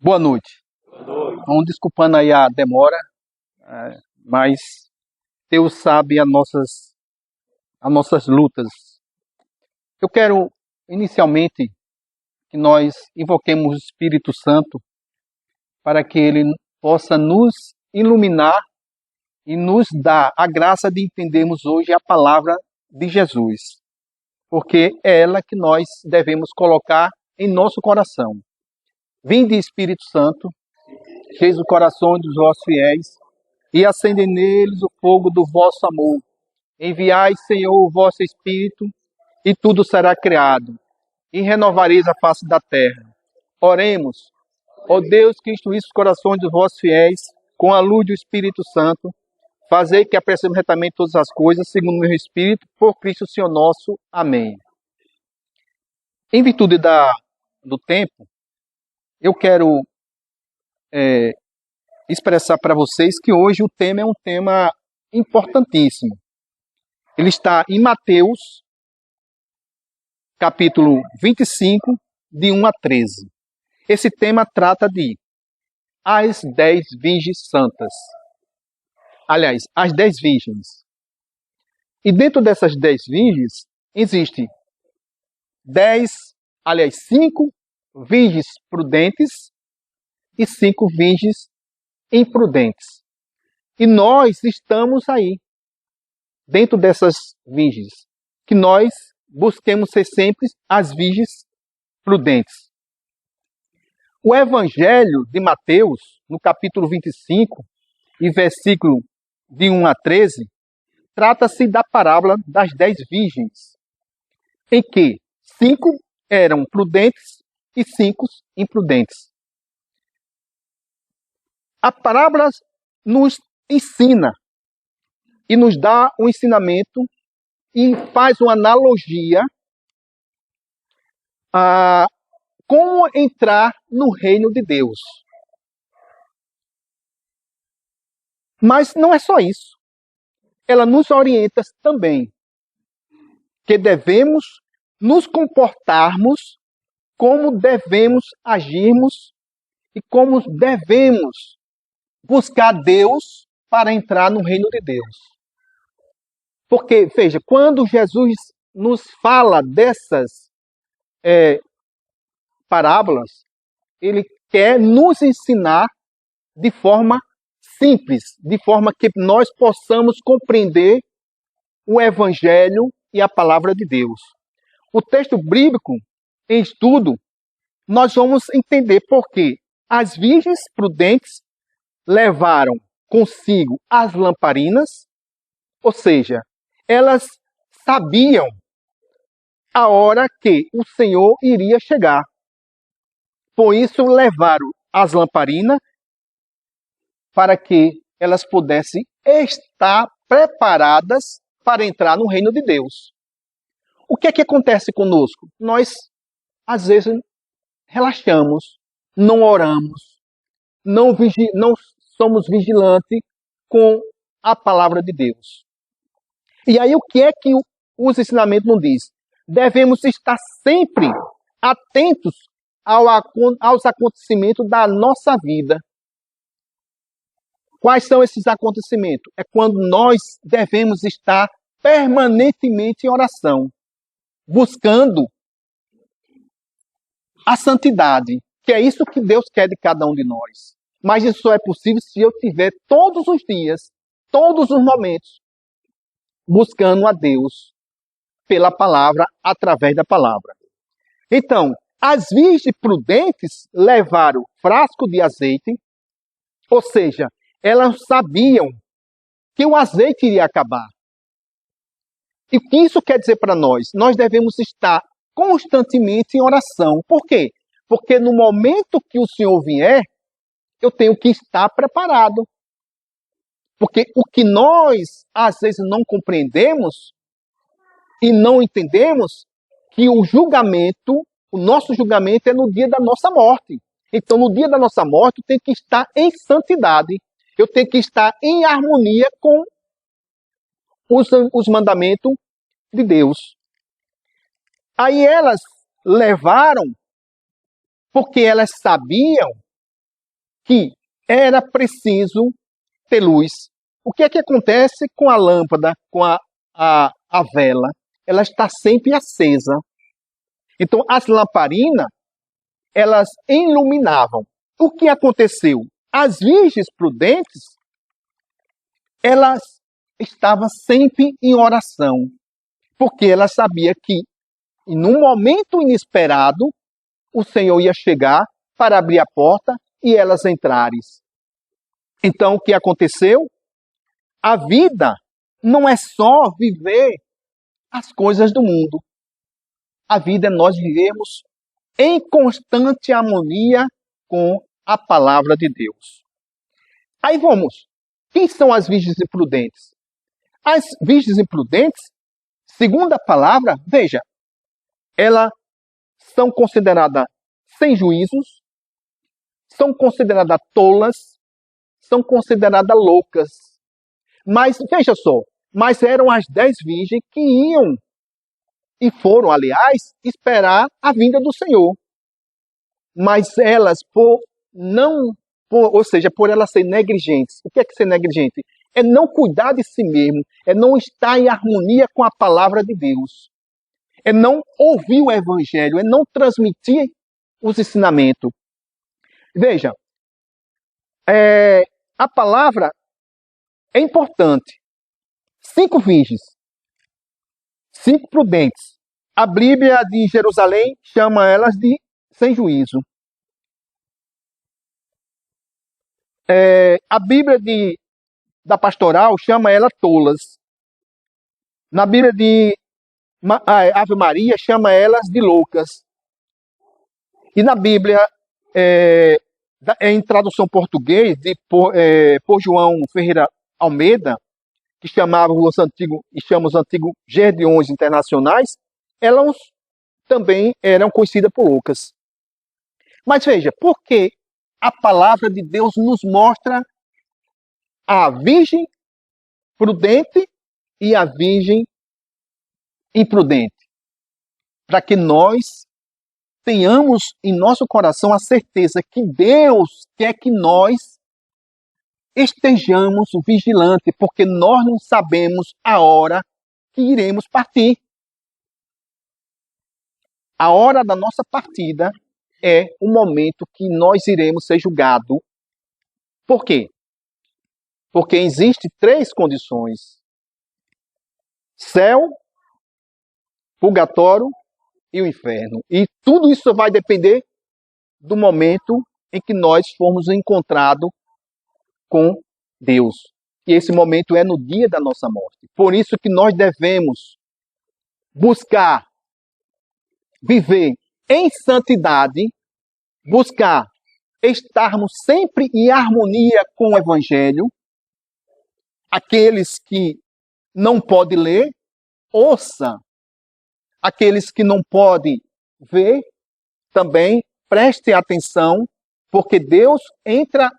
Boa noite. Vamos desculpando aí a demora, mas Deus sabe as nossas lutas. Eu quero, inicialmente, que nós invoquemos o Espírito Santo para que ele possa nos iluminar e nos dar a graça de entendermos hoje a palavra de Jesus, porque é ela que nós devemos colocar em nosso coração. Vinde, Espírito Santo, cheis o coração dos vossos fiéis, e acendei neles o fogo do vosso amor. Enviai, Senhor, o vosso Espírito, e tudo será criado, e renovareis a face da terra. Oremos, ó Deus, que instruísse os corações dos vossos fiéis, com a luz do Espírito Santo, fazei que apreciemos retamente todas as coisas, segundo o meu Espírito, por Cristo Senhor nosso. Amém. Em virtude do tempo, eu quero expressar para vocês que hoje o tema é um tema importantíssimo. Ele está em Mateus, capítulo 25, de 1 a 13. Esse tema trata de as 10 virgens santas. Aliás, as 10 virgens. E dentro dessas 10 virgens, existe 5 virgens prudentes e 5 virgens imprudentes. E nós estamos aí, dentro dessas virgens, que nós busquemos ser sempre as virgens prudentes. O Evangelho de Mateus, no capítulo 25, e versículo de 1 a 13, trata-se da parábola das 10 virgens, em que 5 eram prudentes e 5 imprudentes. A parábola nos ensina e nos dá um ensinamento e faz uma analogia a como entrar no reino de Deus. Mas não é só isso. Ela nos orienta também que devemos nos comportarmos, como devemos agirmos e como devemos buscar Deus para entrar no reino de Deus. Porque, veja, quando Jesus nos fala dessas parábolas, ele quer nos ensinar de forma simples, de forma que nós possamos compreender o Evangelho e a palavra de Deus. O texto bíblico, em estudo, nós vamos entender por que as virgens prudentes levaram consigo as lamparinas, ou seja, elas sabiam a hora que o Senhor iria chegar. Por isso levaram as lamparinas para que elas pudessem estar preparadas para entrar no reino de Deus. O que é que acontece conosco? Nós, às vezes, relaxamos, não oramos, não somos vigilantes com a palavra de Deus. E aí o que é que os ensinamentos nos dizem? Devemos estar sempre atentos aos acontecimentos da nossa vida. Quais são esses acontecimentos? É quando nós devemos estar permanentemente em oração, buscando a santidade, que é isso que Deus quer de cada um de nós. Mas isso só é possível se eu tiver todos os dias, todos os momentos, buscando a Deus pela palavra, através da palavra. Então, as virgens prudentes levaram frasco de azeite, ou seja, elas sabiam que o azeite iria acabar. E o que isso quer dizer para nós? Nós devemos estar constantemente em oração. Por quê? Porque no momento que o Senhor vier, eu tenho que estar preparado. Porque o que nós, às vezes, não compreendemos e não entendemos, que o nosso julgamento é no dia da nossa morte. Então, no dia da nossa morte, eu tenho que estar em santidade. Eu tenho que estar em harmonia com os mandamentos de Deus. Aí elas levaram, porque elas sabiam que era preciso ter luz. O que é que acontece com a lâmpada, com a vela? Ela está sempre acesa. Então, as lamparinas, elas iluminavam. O que aconteceu? As virgens prudentes, elas estavam sempre em oração, porque elas sabiam que, num momento inesperado, o Senhor ia chegar para abrir a porta e elas entrarem. Então, o que aconteceu? A vida não é só viver as coisas do mundo. A vida é nós vivemos em constante harmonia com a palavra de Deus. Aí vamos. Quem são as virgens imprudentes? As virgens imprudentes, segundo a palavra, veja, elas são consideradas sem juízos, são consideradas tolas, são consideradas loucas. Mas, veja só, mas eram as 10 virgens que iam e foram, aliás, esperar a vinda do Senhor. Mas elas, ou seja, por elas serem negligentes. O que é ser negligente? É não cuidar de si mesmo, é não estar em harmonia com a palavra de Deus, é não ouvir o evangelho, é não transmitir os ensinamentos. Veja, a palavra é importante. 5 virgens, 5 prudentes. A Bíblia de Jerusalém chama elas de sem juízo. A Bíblia da Pastoral chama elas tolas. Na Bíblia de Ave Maria chama elas de loucas. E na Bíblia, em tradução português, por João Ferreira Almeida, que chamava os antigos Gedeões internacionais, elas também eram conhecidas por loucas. Mas veja, por que a palavra de Deus nos mostra a virgem prudente e a virgem imprudente? Para que nós tenhamos em nosso coração a certeza que Deus quer que nós estejamos vigilantes, porque nós não sabemos a hora que iremos partir. A hora da nossa partida é o momento que nós iremos ser julgados. Por quê? Porque existem 3 condições: céu, purgatório e o inferno. E tudo isso vai depender do momento em que nós formos encontrados com Deus. E esse momento é no dia da nossa morte. Por isso que nós devemos buscar viver em santidade, buscar estarmos sempre em harmonia com o Evangelho. Aqueles que não podem ler, ouça. Aqueles que não podem ver, também preste atenção, porque Deus entra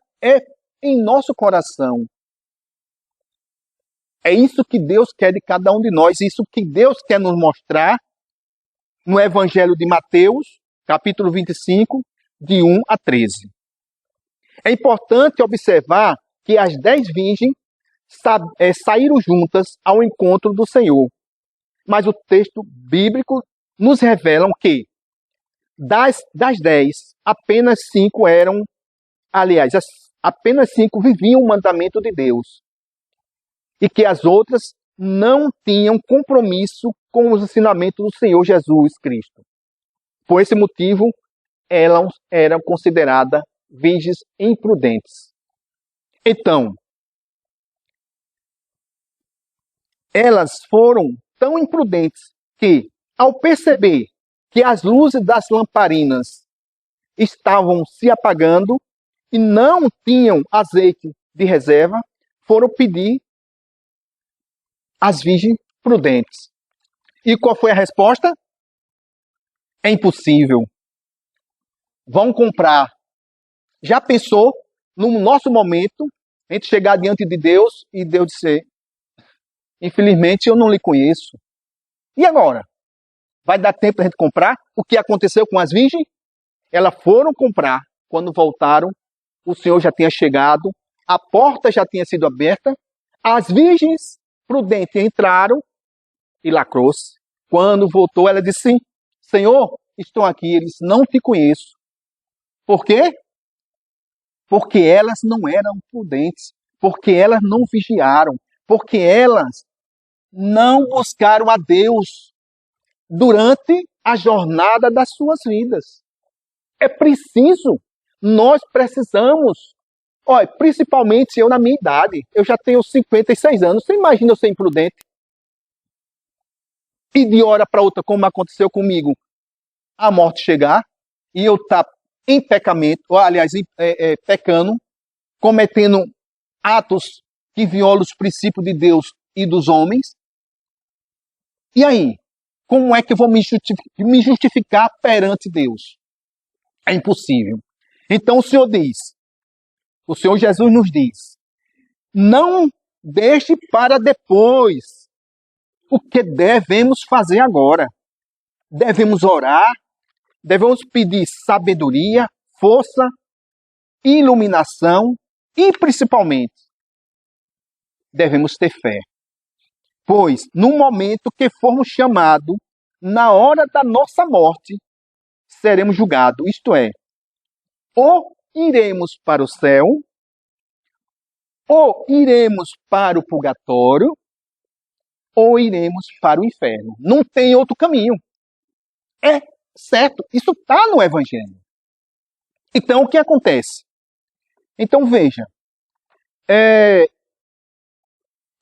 em nosso coração. É isso que Deus quer de cada um de nós, isso que Deus quer nos mostrar no Evangelho de Mateus, capítulo 25, de 1 a 13. É importante observar que as 10 virgens saíram juntas ao encontro do Senhor. Mas o texto bíblico nos revela que das 10, apenas 5 apenas 5 viviam o mandamento de Deus. E que as outras não tinham compromisso com os ensinamentos do Senhor Jesus Cristo. Por esse motivo, elas eram consideradas virgens imprudentes. Então, elas foram tão imprudentes que, ao perceber que as luzes das lamparinas estavam se apagando e não tinham azeite de reserva, foram pedir às virgens prudentes. E qual foi a resposta? É impossível. Vão comprar. Já pensou, no nosso momento, a gente chegar diante de Deus e Deus dizer: infelizmente eu não lhe conheço. E agora? Vai dar tempo para a gente comprar? O que aconteceu com as virgens? Elas foram comprar. Quando voltaram, o Senhor já tinha chegado, a porta já tinha sido aberta, as virgens prudentes entraram e lacrou-se. Quando voltou, ela disse: Senhor, estou aqui. Ele disse: não te conheço. Por quê? Porque elas não eram prudentes, porque elas não vigiaram, porque elas não buscaram a Deus durante a jornada das suas vidas. É preciso, nós precisamos, olha, principalmente eu na minha idade, eu já tenho 56 anos, você imagina eu ser imprudente? E de hora para outra, como aconteceu comigo, a morte chegar e eu estar em pecamento, ou, aliás, pecando, cometendo atos que violam os princípios de Deus e dos homens. E aí? Como é que eu vou me justificar perante Deus? É impossível. Então o Senhor Jesus nos diz, não deixe para depois o que devemos fazer agora. Devemos orar, devemos pedir sabedoria, força, iluminação e, principalmente, devemos ter fé. Pois, no momento que formos chamados, na hora da nossa morte, seremos julgados. Isto é, ou iremos para o céu, ou iremos para o purgatório, ou iremos para o inferno. Não tem outro caminho. É certo, isso está no Evangelho. Então, o que acontece? Então, veja,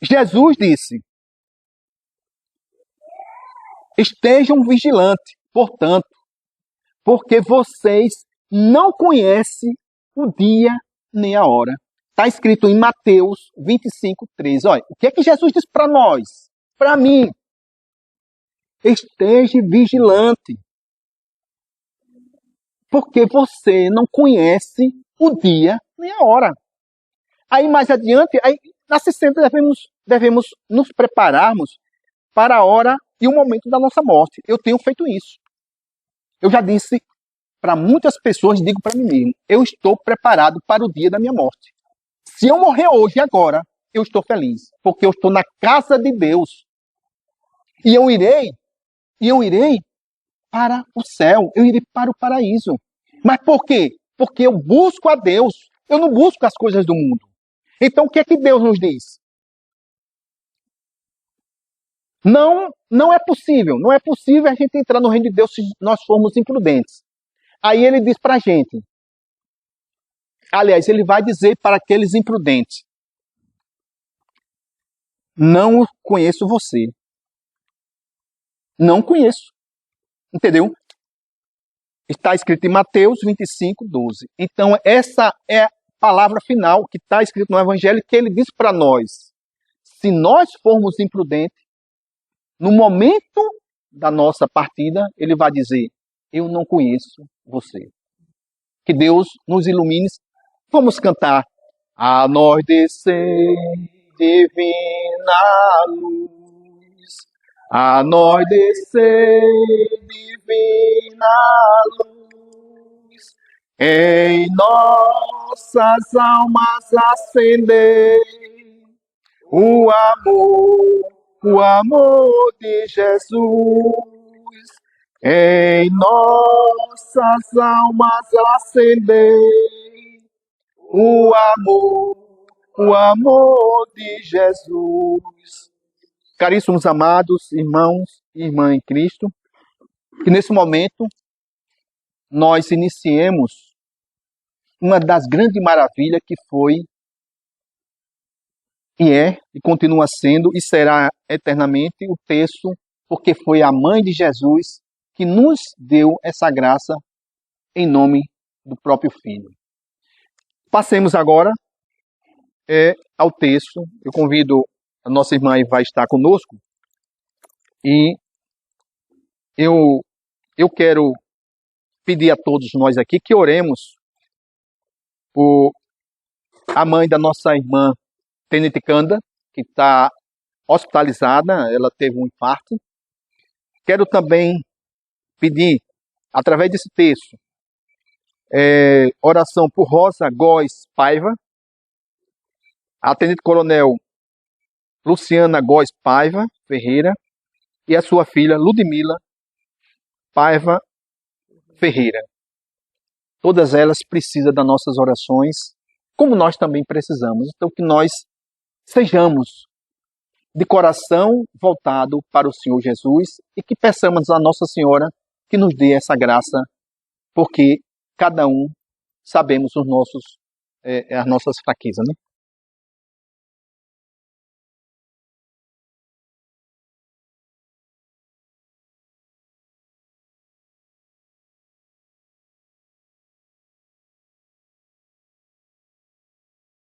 Jesus disse, estejam vigilantes, portanto, porque vocês não conhecem o dia nem a hora. Está escrito em Mateus 25, 13. Olha, o que é que Jesus diz para nós? Para mim, esteja vigilante, porque você não conhece o dia nem a hora. Aí mais adiante, nós sempre devemos nos prepararmos para a hora e o momento da nossa morte. Eu tenho feito isso. Eu já disse para muitas pessoas, digo para mim mesmo, eu estou preparado para o dia da minha morte. Se eu morrer hoje, agora, eu estou feliz, porque eu estou na casa de Deus. E eu irei para o céu, eu irei para o paraíso. Mas por quê? Porque eu busco a Deus, eu não busco as coisas do mundo. Então o que é que Deus nos diz? Não é possível a gente entrar no reino de Deus se nós formos imprudentes. Aí ele diz para a gente, aliás, ele vai dizer para aqueles imprudentes, não conheço você. Não conheço. Entendeu? Está escrito em Mateus 25, 12. Então, essa é a palavra final que está escrito no Evangelho, que ele diz para nós. Se nós formos imprudentes, no momento da nossa partida, ele vai dizer, eu não conheço você. Que Deus nos ilumine. Vamos cantar. A nós descer divina luz, a nós descer divina luz, em nossas almas acender o amor de Jesus, em nossas almas acender o amor de Jesus. Caríssimos amados, irmãos e irmãs em Cristo, que nesse momento nós iniciemos uma das grandes maravilhas que foi, e é, e continua sendo, e será eternamente o texto, porque foi a mãe de Jesus que nos deu essa graça em nome do próprio Filho. Passemos agora ao texto. Eu convido a nossa irmã que vai estar conosco e eu quero pedir a todos nós aqui que oremos por a mãe da nossa irmã Tenente Canda, que está hospitalizada, ela teve um infarto. Quero também pedir, através desse texto, Oração por Rosa Góes Paiva, a Tenente Coronel Luciana Góes Paiva Ferreira e a sua filha Ludmila Paiva Ferreira. Todas elas precisam das nossas orações, como nós também precisamos. Então, que nós sejamos de coração voltado para o Senhor Jesus e que peçamos a Nossa Senhora que nos dê essa graça, porque cada um sabemos as nossas fraquezas, né?